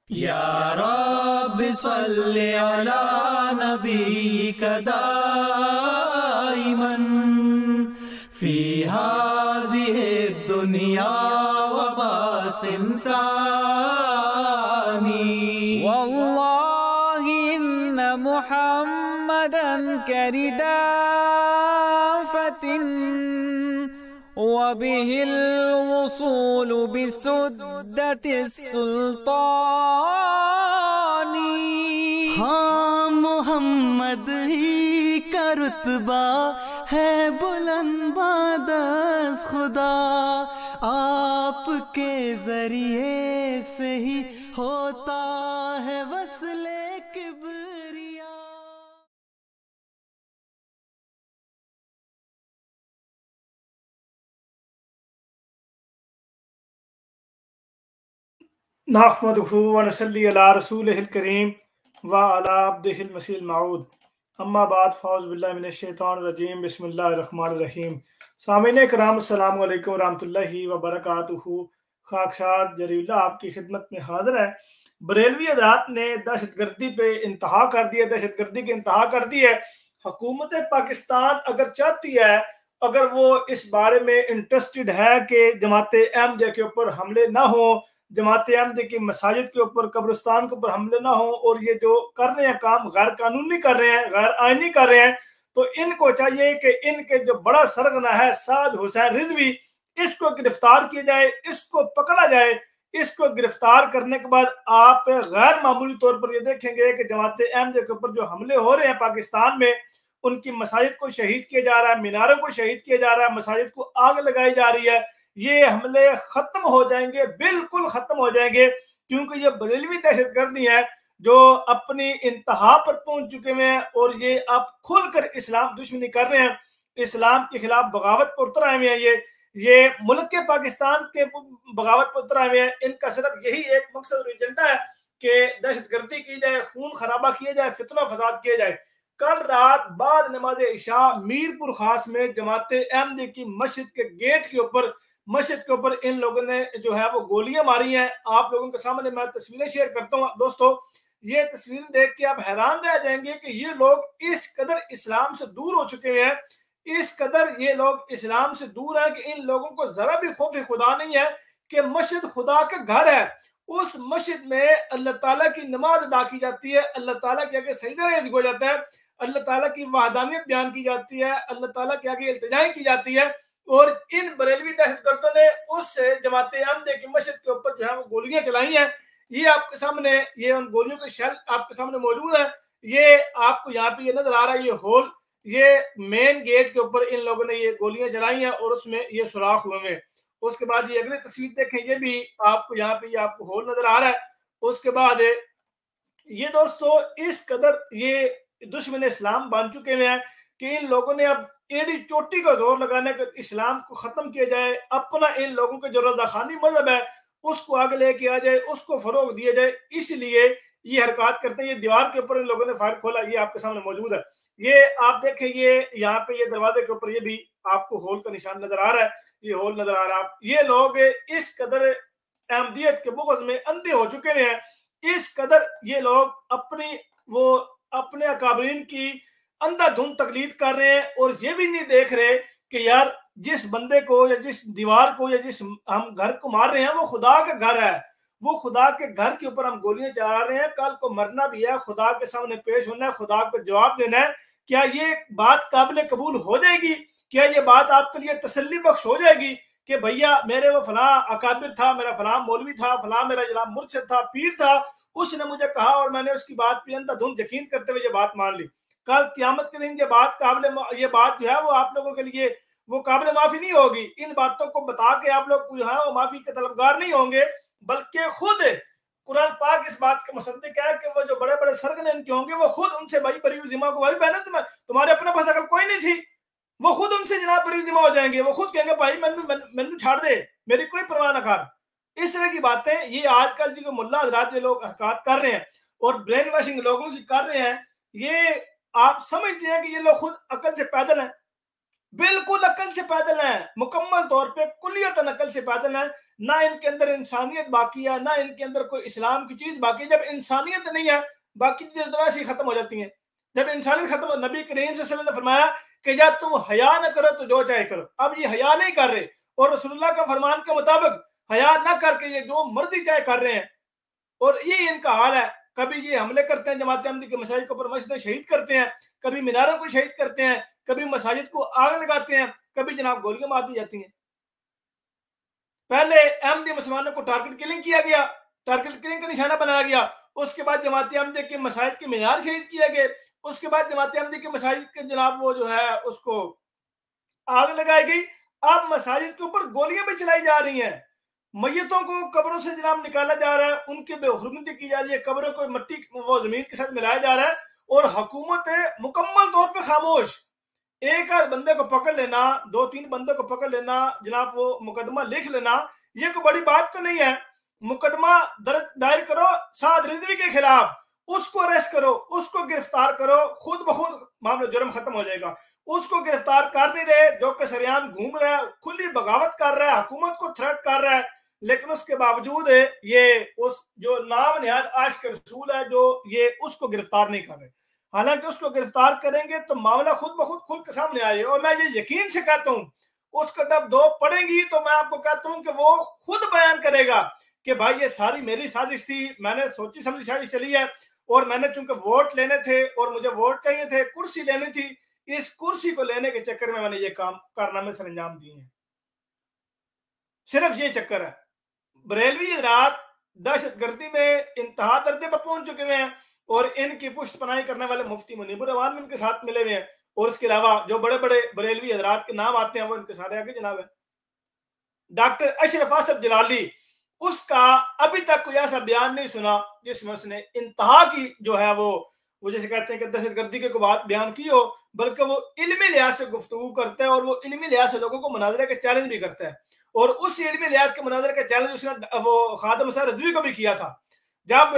या रब सल्लि अला नबीका दाइमन फी हाज़िहि दुनिया व बासिन सानी। वल्लाहि इन्न मुहम्मदन करिदाफतिन व बिहिल वसूल बिसुद्दतिस सुल्तानी। हाँ, मोहम्मद ही का रुतबा है बुलंद बादस खुदा, आपके जरिए से ही होता है वस्ले किबरिया। नहमदुहु व नसल्ली अला रसूलिहिल करीम व अला अब्दिहिल मसीहिल मऊद। अम्मा बाद फ़ौज़ बिल्लाहि मिनश शैतानिर रजीम। बिस्मिल्लाहिर रहमानिर रहीम। सामीन कराम अस्सलामु अलैकुम व रहमतुल्लाहि व बरकातुहू। खाकसार जरीउल्लाह आपकी खिदमत में हाजिर है। बरेलवी हज़रात ने दहशतगर्दी पे इंतहा कर दी है, दहशतगर्दी की इंतहा कर दी है। हुकूमत पाकिस्तान अगर चाहती है, अगर वो इस बारे में इंटरेस्टेड है कि जमात अहमदिया के ऊपर हमले ना हो, जमात अहमदिया की मसाजिद के ऊपर, कब्रिस्तान के ऊपर हमले ना हो, और ये जो कर रहे हैं काम गैर कानूनी कर रहे हैं, गैर आईनी कर रहे हैं, तो इनको चाहिए कि इनके जो बड़ा सरगना है साद हुसैन रिजवी, इसको गिरफ्तार किया जाए, इसको पकड़ा जाए। इसको गिरफ्तार करने के बाद आप गैर मामूली तौर पर ये देखेंगे कि जमात अहमदिया के ऊपर जो हमले हो रहे हैं पाकिस्तान में, उनकी मसाजिद को शहीद किया जा रहा है, मीनारों को शहीद किया जा रहा है, मसाजिद को आग लगाई जा रही है। ये हमले खत्म हो जाएंगे, बिल्कुल खत्म हो जाएंगे, क्योंकि ये बरेलवी दहशतगर्दी है जो अपनी इंतहा पर पहुंच चुके हैं, और ये अब खुलकर इस्लाम दुश्मनी कर रहे हैं, इस्लाम के खिलाफ बगावत पर उतर आए हुए हैं। ये मुल्क के पाकिस्तान के बगावत पर उतर आए हुए हैं। इनका सिर्फ यही एक मकसद और एजेंडा है कि दहशतगर्दी की जाए, खून खराबा किया जाए, फितना फसाद किया जाए। कल रात बाद नमाज इशा मीरपुर खास में जमात अहमदी की मस्जिद के गेट के ऊपर, मस्जिद के ऊपर इन लोगों ने जो है वो गोलियां मारी हैं। आप लोगों के सामने मैं तस्वीरें शेयर करता हूं दोस्तों। ये तस्वीरें देख के आप हैरान रह जाएंगे कि ये लोग इस कदर इस्लाम से दूर हो चुके हैं, इस कदर ये लोग इस्लाम से दूर हैं कि इन लोगों को जरा भी खौफ खुदा नहीं है कि मस्जिद खुदा का घर है। उस मस्जिद में अल्लाह ताला की नमाज अदा की जाती है, अल्लाह ताला के आगे सजदा रेज़ हो जाता है, अल्लाह ताला की वहदानियत बयान की जाती है, अल्लाह ताला के आगे इल्तिजाएं की जाती है। और इन बरेलवी दहशतगर्दों ने उस जमात अहमदिया की मस्जिद के ऊपर जो है वो गोलियां चलाई हैं। ये आपके सामने, ये उन गोलियों के शेल आपके सामने मौजूद है। ये आपको यहाँ पे ये नजर आ रहा है, ये होल, ये मेन गेट के ऊपर इन लोगों ने ये गोलियां चलाई हैं और उसमें ये सुराख हुए हैं। उसके बाद ये अगली तस्वीर देखें, ये भी आपको यहाँ पे ये आपको होल नजर आ रहा है। उसके बाद ये दोस्तों इस कदर ये दुश्मन इस्लाम बन चुके हैं कि इन लोगों ने अब एड़ी चोटी का जोर लगाने का इस्लाम को खत्म किया जाए, अपना इन लोगों के जो रजाखानी मजहब है उसको आगे लेके आ जाए, उसको फरोग दिया जाए, इसलिए ये हरकत करते हैं। ये दीवार के ऊपर इन लोगों ने फायर खोला, ये आपके सामने मौजूद है। ये आप देखें, ये यहाँ पे ये दरवाजे के ऊपर ये भी आपको होल का निशान नजर आ रहा है, ये होल नजर आ रहा है। ये लोग इस कदर अहमदियत के बुग़्ज़ में अंधे हो चुके हैं, इस कदर ये लोग अपने अकाबरीन की अंधाधुंध तकलीद कर रहे हैं, और ये भी नहीं देख रहे कि यार जिस बंदे को या जिस दीवार को या जिस हम घर को मार रहे हैं वो खुदा का घर है, वो खुदा के घर के ऊपर हम गोलियां चला रहे हैं। कल को मरना भी है, खुदा के सामने पेश होना है, खुदा को जवाब देना है। क्या ये बात काबिल कबूल हो जाएगी? क्या ये बात आपके लिए तसल्ली बख्श हो जाएगी कि भैया मेरे वो फला अकाबिर था, मेरा फला मौलवी था, फला मेरा जनाब मुर्शिद था, पीर था, उसने मुझे कहा और मैंने उसकी बात पे अंधाधुंध यकीन करते हुए ये बात मान ली। कल क़यामत के दिन ये बात जो है वो आप लोगों के लिए वो काबिल माफी नहीं होगी। इन बातों को बता के आप लोग जो है वो माफी के तलबगार नहीं होंगे, बल्कि खुद कुरान पाक इस बात के मुसद्दिक है कि वो जो बड़े बड़े सरगने इनके होंगे वो खुद उनसे भाई बरी जिम्मा को भाई बहन तुम्हारे अपने पास अकल कोई नहीं थी, वो खुद उनसे जनाब बरी जिम्मा हो जाएंगे। वो खुद कहेंगे भाई मैनू छाड़ दे, मेरी कोई परवाह ना कर। इस तरह की बातें ये आजकल जो मुल्ला हजरात ये लोग हरकत कर रहे हैं और ब्रेन वॉशिंग लोगों की कर रहे हैं, ये आप समझते हैं कि ये लोग खुद अकल से पैदल हैं। बिल्कुल अकल से पैदल हैं, मुकम्मल तौर पे कुल्लियतन अकल से पैदल हैं। ना इनके अंदर इंसानियत बाकी है, ना इनके अंदर कोई इस्लाम की चीज बाकी है। जब इंसानियत नहीं है, बाकी चीजें वैसे ही खत्म हो जाती हैं। जब इंसानियत खत्म, नबी करीम सल्लल्लाहु अलैहि वसल्लम ने फरमाया कि जब तुम हया न करो तो जो चाहे करो। अब ये हया नहीं कर रहे, और रसूलुल्लाह का फरमान के मुताबिक हया ना करके ये जो मर्जी चाहे कर रहे हैं, और ये इनका हाल है। कभी ये हमले करते हैं जमात अहमदी के मसाजिद के ऊपर, मस्जिदें शहीद करते हैं, कभी मीनारों को शहीद करते हैं, कभी मसाजिद को आग लगाते हैं, कभी जनाब गोलियां मार दी जाती हैं। पहले अहमदी मुसलमानों को टारगेट किलिंग किया गया, टारगेट किलिंग का निशाना बनाया गया। उसके बाद जमात अहमदी के मसाजिद के मीनार शहीद किए गए। उसके बाद जमात अहमदी के मसाजिद के जनाब वो जो है उसको आग लगाई गई। अब मसाजिद के ऊपर गोलियां भी चलाई जा रही हैं, मैयतों को कब्रों से जनाब निकाला जा रहा है, उनकी बेहुरमती की जा रही है, कब्रों को मिट्टी वो जमीन के साथ मिलाया जा रहा है, और हुकूमत मुकम्मल तौर पे खामोश। एक आध बंदे को पकड़ लेना, 2-3 बंदे को पकड़ लेना, जनाब वो मुकदमा लिख लेना, ये कोई बड़ी बात तो नहीं है। मुकदमा दर्ज दायर करो साद रिजवी के खिलाफ, उसको अरेस्ट करो, उसको गिरफ्तार करो, खुद ब खुद मामला जुर्म खत्म हो जाएगा। उसको गिरफ्तार कर नहीं रहे, जो कि सरेआम घूम रहा है, खुली बगावत कर रहा है, हुकूमत को थ्रेट कर रहा है, लेकिन उसके बावजूद ये उस जो नाम निहायत आशिक रसूल है, जो ये उसको गिरफ्तार नहीं कर रहे। हालांकि उसको गिरफ्तार करेंगे तो मामला खुद ब खुद खुल के सामने आएगा। और मैं ये यकीन से कहता हूँ, उसको जब 2 पड़ेंगी तो मैं आपको कहता हूँ कि वो खुद बयान करेगा कि भाई ये सारी मेरी साजिश थी, मैंने सोची समझी साजिश चली है, और मैंने चूंकि वोट लेने थे और मुझे वोट चाहिए थे, कुर्सी लेनी थी, इस कुर्सी को लेने के चक्कर में मैंने ये काम कारनामे सर अंजाम दिए हैं। सिर्फ ये चक्कर है। बरेलवी हजरात दहशतगर्दी में इंतहा दर्जे पर पहुंच चुके हैं, और इनकी पुष्टपनाही करने वाले मुफ्ती मुनीबुर रहमान भी इनके साथ मिले हुए हैं। और इसके अलावा जो बड़े बड़े बरेलवी हजरात के नाम आते हैं वो इनके सारे आगे जनाब है। डॉक्टर अशरफ आसफ जलाली, उसका अभी तक कोई ऐसा बयान नहीं सुना जिसमें उसने इंतहा की जो है वो जैसे कहते हैं कि दहशतगर्दी के बात बयान की हो, बल्कि वो इल्मी लिहाज से गुफ्तगू करता है, और वो इल्मी लिहाज से लोगों को मुनाजरे के चैलेंज भी करता है। और उस इल्मी लिहाज के मुनाजरे का चैलेंज उसने वो खादिम सर रज़वी को भी किया था। जब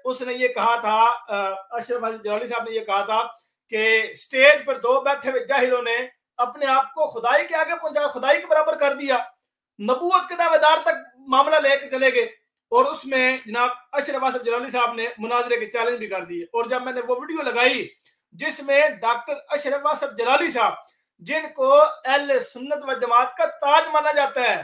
उसने ये कहा था, अशरफ जलाली साहब ने ये कहा था कि स्टेज पर 2 बैठे हुए जाहिलों ने अपने आप को खुदाई के आगे पहुंचा, खुदाई के बराबर कर दिया, नबूवत के दावेदार तक मामला लेके चले गए, और उसमें जनाब अशरफ आसफ जलाली साहब ने मुनाजरे के चैलेंज भी कर दिए। और जब मैंने वो वीडियो लगाई जिसमें डॉक्टर अशरफ आसफ जलाली साहब, जिनको अहले सुन्नत व जमात का ताज माना जाता है,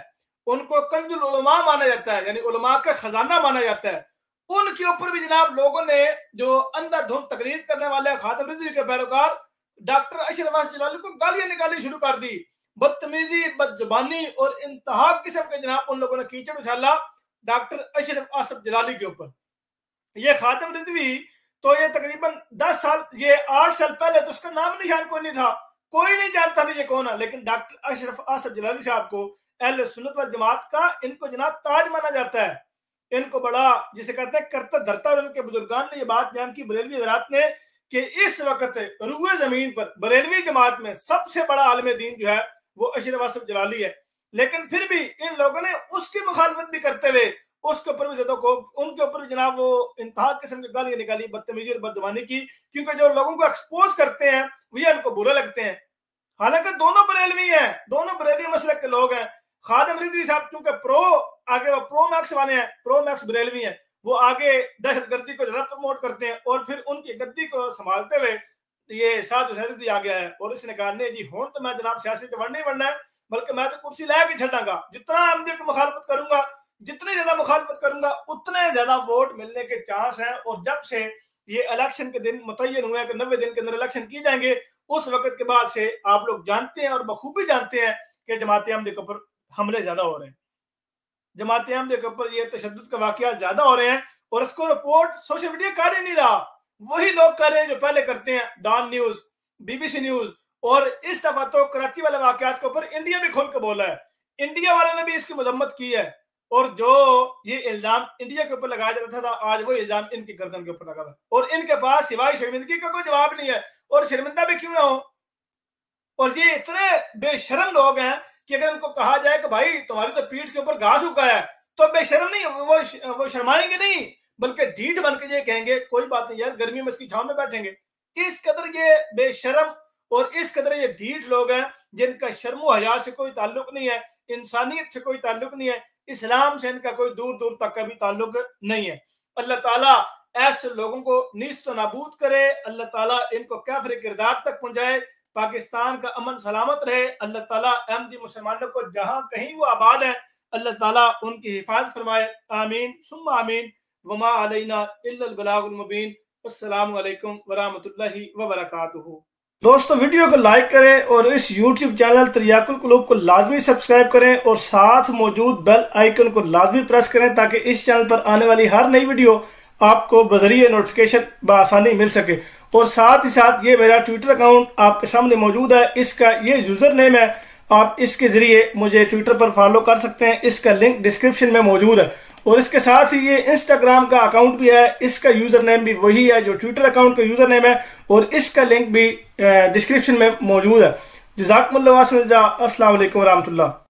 उनको कंजुल उलमा माना जाता है, यानी उलमा का खजाना माना जाता है, उनके ऊपर भी जनाब लोगों ने, जो अंधाधुंध तकरीर करने वाले खादिम रिजवी के पैरोकार, डॉक्टर अशरफ आसफ जलाली को गालियां निकालनी शुरू कर दी। बदतमीजी, बदजुबानी और इंतहा किस्म के जनाब उन लोगों ने कीचड़ उछाला डॉक्टर अशरफ आसफ जलाली के ऊपर। ये खादिम रिजवी तो ये तकरीबन 10 साल, ये 8 साल पहले तो उसका नाम निशान कोई नहीं था, कोई नहीं जानता था ये कौन है, लेकिन डॉक्टर अशरफ आसफ जलाली साहब को अहले सुन्नत व जमात का, इनको जनाब ताज माना जाता है। इनको बड़ा जिसे कहते हैं करता धरता, और उनके बुजुर्गान ने ये बात बयान की बरेलवी हजरात ने कि इस वक्त रुए जमीन पर बरेलवी जमात में सबसे बड़ा आलिम दीन जो है वो अशरफ आसफ जलाली है। लेकिन फिर भी इन लोगों ने उसकी मुखालफत भी करते हुए उसके ऊपर भी को उनके ऊपर भी जनाब वो इंतहा किस्म की गालियां निकाली, बदतमीजी और बदजुबानी की, क्योंकि जो लोगों को एक्सपोज करते हैं वही उनको बुरे लगते हैं। हालांकि दोनों बरेलवी हैं, दोनों बरेलवी मसलक के लोग हैं। खादिम रिजवी साहब चूंकि आगे वो प्रो मैक्स वाले हैं, प्रो मैक्स बरेलवी हैं, वो आगे दहशतगर्दी को ज्यादा प्रमोट करते हैं, और फिर उनकी गद्दी को संभालते हुए ये साथ हुसैन आ गया है, और इसने कहा नहीं जी हूं तो मैं जनाब सियासी च वड़ना ही वड़ना है, बल्कि मैं तो कुर्सी लैके छड़ांगा, जितना अहमदी की मुखालफत करूंगा, जितनी ज्यादा मुखालफत करूंगा उतने ज्यादा वोट मिलने के चांस हैं। और जब से ये इलेक्शन के दिन मुतय्यन हुए कि 90 दिन के अंदर इलेक्शन किए जाएंगे, उस वक्त के बाद से आप लोग जानते हैं और बखूबी जानते हैं कि जमात अहमदी के ऊपर हमले ज्यादा हो रहे हैं, जमात अहमदी के ऊपर ये तशद्दुद के वाकयात ज्यादा हो रहे हैं, और इसको रिपोर्ट सोशल मीडिया कर ही नहीं रहा, वही लोग कर रहे हैं जो पहले करते हैं, डॉन न्यूज, बीबीसी न्यूज। और इस दफा तो कराची वाले वाकयात के ऊपर इंडिया भी खुल के बोला है, इंडिया वाले ने भी इसकी मजम्मत की है, और जो ये इल्जाम इंडिया के ऊपर लगाया जाता था, आज वो इल्जाम इनकी गर्दन के ऊपर लगा हुआ है, और इनके पास सिवाय शर्मिंदगी का कोई जवाब नहीं है, और शर्मिंदा भी क्यों ना हो। और ये इतने बेशरम लोग हैं कि अगर उनको कहा जाए कि भाई तुम्हारी तो पीठ के ऊपर घास उगा है, तो बेशरम नहीं, वो शर्माएंगे नहीं, बल्कि ढीठ बन के ये कहेंगे कोई बात नहीं यार, गर्मी में इसकी छांव में बैठेंगे। इस कदर ये बेशरम और इस कदर ये ढीठ लोग हैं जिनका शर्मो हया से कोई ताल्लुक नहीं है, इंसानियत से कोई ताल्लुक नहीं है, इस्लाम से इनका कोई दूर दूर तक का भी ताल्लुक नहीं है। अल्लाह ताला ऐसे लोगों को नीस्त नाबूद करे, अल्लाह ताला इनको काफिर किरदार तक पहुंचाए, पाकिस्तान का अमन सलामत रहे। अल्लाह ताला अहमदी मुसलमानों को जहां कहीं वो आबाद है अल्लाह ताला उनकी हिफाजत फरमाए। आमीन सुम्मा आमीन। वमा अलैना इल्लल बलागुल मुबीन। अस्सलामु अलैकुम वरहमतुल्लाहि वबरकातुहू। दोस्तों वीडियो को लाइक करें और इस YouTube चैनल तरियाकुल कुलूब को लाजमी सब्सक्राइब करें और साथ मौजूद बेल आइकन को लाजमी प्रेस करें ताकि इस चैनल पर आने वाली हर नई वीडियो आपको बजरिए नोटिफिकेशन बआसानी मिल सके। और साथ ही साथ ये मेरा ट्विटर अकाउंट आपके सामने मौजूद है, इसका ये यूजर नेम है, आप इसके जरिए मुझे ट्विटर पर फॉलो कर सकते हैं, इसका लिंक डिस्क्रिप्शन में मौजूद है। और इसके साथ ही ये इंस्टाग्राम का अकाउंट भी है, इसका यूजर नेम भी वही है जो ट्विटर अकाउंट का यूजर नेम है और इसका लिंक भी डिस्क्रिप्शन में मौजूद है। जज़ाकुमुल्लाह, अस्सलाम वालेकुम रहमतुल्लाह।